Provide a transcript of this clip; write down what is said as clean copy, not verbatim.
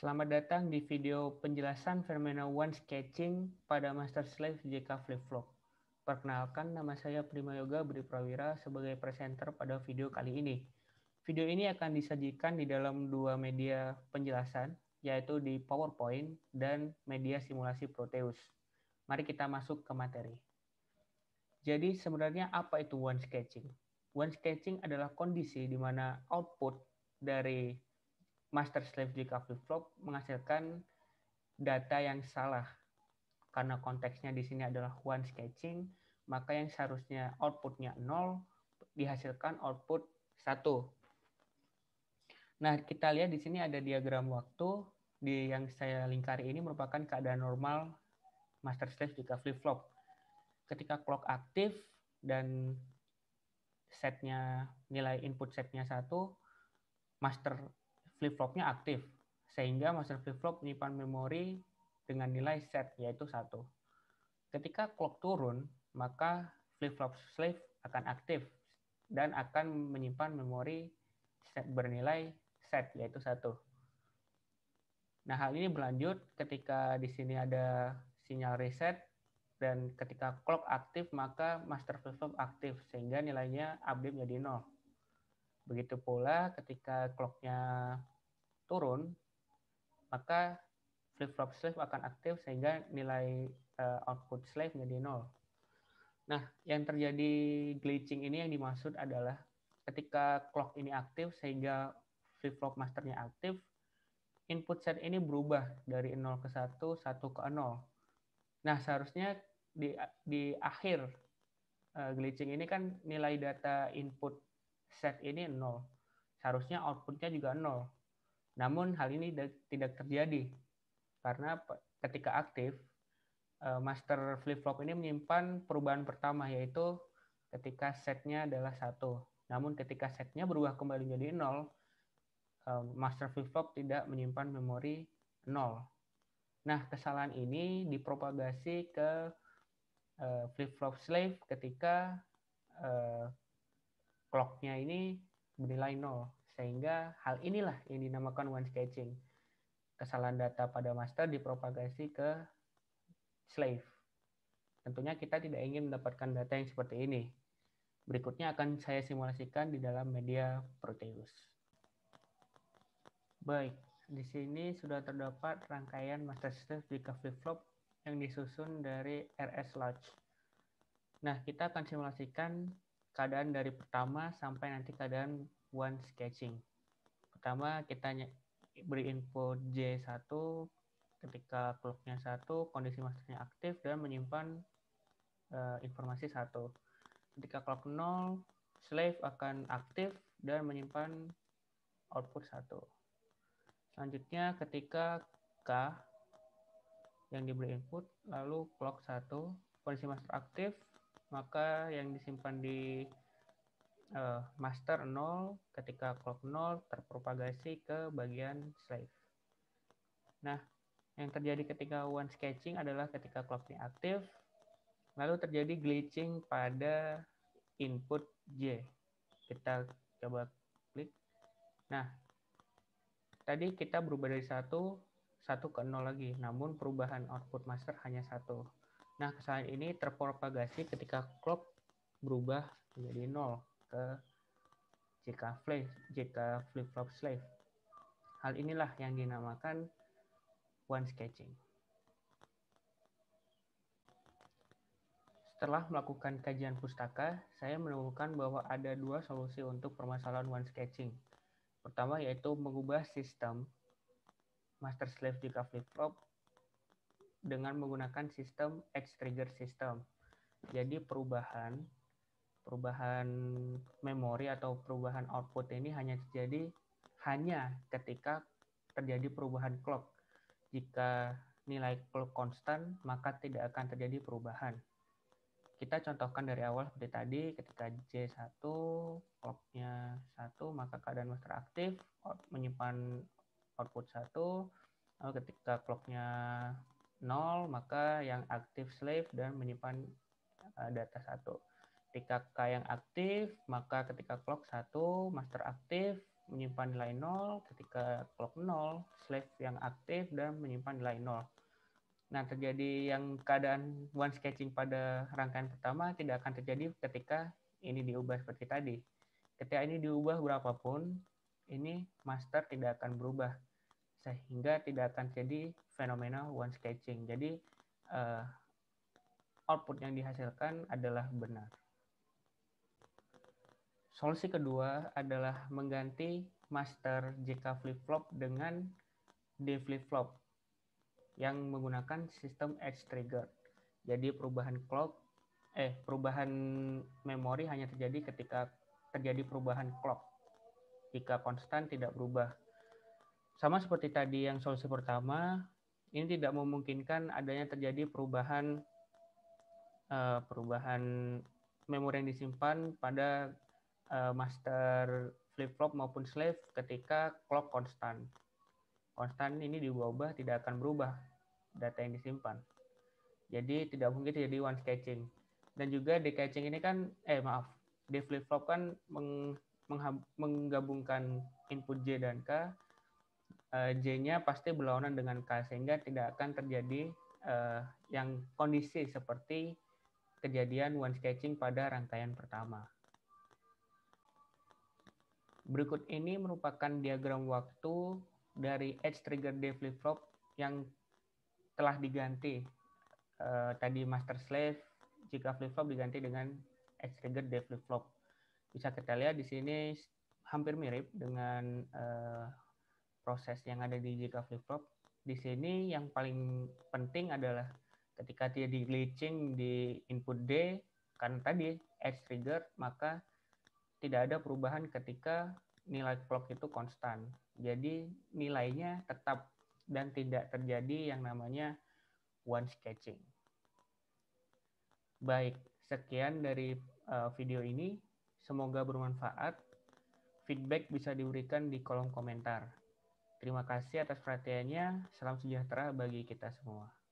Selamat datang di video penjelasan fenomena one sketching pada master slave JK Flip-Flop. Perkenalkan, nama saya Prima Yoga Budi Prawira sebagai presenter pada video kali ini. Video ini akan disajikan di dalam dua media penjelasan, yaitu di PowerPoint dan media simulasi Proteus. Mari kita masuk ke materi. Jadi sebenarnya apa itu one sketching? One sketching adalah kondisi di mana output dari master slave JK flip-flop menghasilkan data yang salah. Karena konteksnya di sini adalah one sketching, maka yang seharusnya outputnya 0 dihasilkan output 1. Nah, kita lihat di sini ada diagram waktu yang saya lingkari ini merupakan keadaan normal master slave JK flip-flop. Ketika clock aktif dan setnya nilai input setnya 1, master flip-flopnya aktif, sehingga master flip-flop menyimpan memori dengan nilai set, yaitu 1. Ketika clock turun, maka flip-flop slave akan aktif dan akan menyimpan memori set bernilai set, yaitu 1. Nah, hal ini berlanjut ketika di sini ada sinyal reset, dan ketika clock aktif, maka master flip-flop aktif, sehingga nilainya update menjadi 0. Begitu pula ketika clock-nya turun, maka flip-flop slave akan aktif sehingga nilai output slave menjadi 0. Nah, yang terjadi glitching ini yang dimaksud adalah ketika clock ini aktif sehingga flip-flop masternya aktif, input set ini berubah dari 0 ke 1, 1 ke 0. Nah, seharusnya di akhir glitching ini kan nilai data input set ini 0. Seharusnya outputnya juga 0. Namun hal ini tidak terjadi karena ketika aktif, master flip-flop ini menyimpan perubahan pertama, yaitu ketika setnya adalah 1. Namun ketika setnya berubah kembali menjadi 0, master flip-flop tidak menyimpan memori 0. Nah, kesalahan ini dipropagasi ke flip-flop slave ketika clock-nya ini bernilai 0. Sehingga hal inilah yang dinamakan one sketching. Kesalahan data pada master dipropagasi ke slave. Tentunya kita tidak ingin mendapatkan data yang seperti ini. Berikutnya akan saya simulasikan di dalam media Proteus. Baik, di sini sudah terdapat rangkaian master slave JK flip-flop yang disusun dari RS Large. Nah, kita akan simulasikan keadaan dari pertama sampai nanti keadaan one sketching. Pertama, kita beri input J1 ketika clock-nya 1, kondisi masternya aktif dan menyimpan informasi 1. Ketika clock 0, slave akan aktif dan menyimpan output 1. Selanjutnya ketika K yang diberi input, lalu clock 1, kondisi master aktif, maka yang disimpan di master 0, ketika clock 0 terpropagasi ke bagian slave. Nah, yang terjadi ketika one sketching adalah ketika clock ini aktif, lalu terjadi glitching pada input J. Kita coba klik. Nah, tadi kita berubah dari 1 ke 0 lagi, namun perubahan output master hanya 1. Nah, kesalahan ini terpropagasi ketika clock berubah menjadi 0 ke JK flip-flop slave. Hal inilah yang dinamakan one sketching. Setelah melakukan kajian pustaka, saya menemukan bahwa ada dua solusi untuk permasalahan one sketching. Pertama yaitu mengubah sistem master slave JK flip-flop dengan menggunakan sistem edge trigger system. Jadi perubahan memori atau perubahan output ini hanya terjadi ketika terjadi perubahan clock. Jika nilai clock konstan, maka tidak akan terjadi perubahan. Kita contohkan dari awal seperti tadi, ketika J1 clock-nya 1, maka keadaan master aktif menyimpan output 1. Lalu ketika clock-nya 0, maka yang aktif slave dan menyimpan data 1. Ketika K yang aktif, maka ketika clock 1, master aktif, menyimpan nilai 0, ketika clock 0, slave yang aktif dan menyimpan nilai 0. Nah, terjadi yang keadaan once catching pada rangkaian pertama tidak akan terjadi ketika ini diubah seperti tadi. Ketika ini diubah berapapun, ini master tidak akan berubah, sehingga tidak akan terjadi fenomena once catching. Jadi, output yang dihasilkan adalah benar. Solusi kedua adalah mengganti master JK flip-flop dengan D flip-flop yang menggunakan sistem edge trigger. Jadi perubahan memori hanya terjadi ketika terjadi perubahan clock. Jika konstan tidak berubah. Sama seperti tadi yang solusi pertama, ini tidak memungkinkan adanya terjadi perubahan memori yang disimpan pada master flip-flop maupun slave ketika clock konstan. Konstan ini diubah-ubah tidak akan berubah data yang disimpan. Jadi tidak mungkin terjadi once catching. Dan juga decatching ini kan, D flip-flop kan menggabungkan input J dan K. J-nya pasti berlawanan dengan K, sehingga tidak akan terjadi yang kondisi seperti kejadian once catching pada rangkaian pertama. Berikut ini merupakan diagram waktu dari edge trigger D flip-flop yang telah diganti. Tadi master slave, jika flip-flop diganti dengan edge trigger D flip-flop. Bisa kita lihat di sini hampir mirip dengan proses yang ada di JK flip-flop. Di sini yang paling penting adalah ketika terjadi glitching di input D, karena tadi edge trigger, maka tidak ada perubahan ketika nilai clock itu konstan. Jadi nilainya tetap dan tidak terjadi yang namanya once catching. Baik, sekian dari video ini. Semoga bermanfaat. Feedback bisa diberikan di kolom komentar. Terima kasih atas perhatiannya. Salam sejahtera bagi kita semua.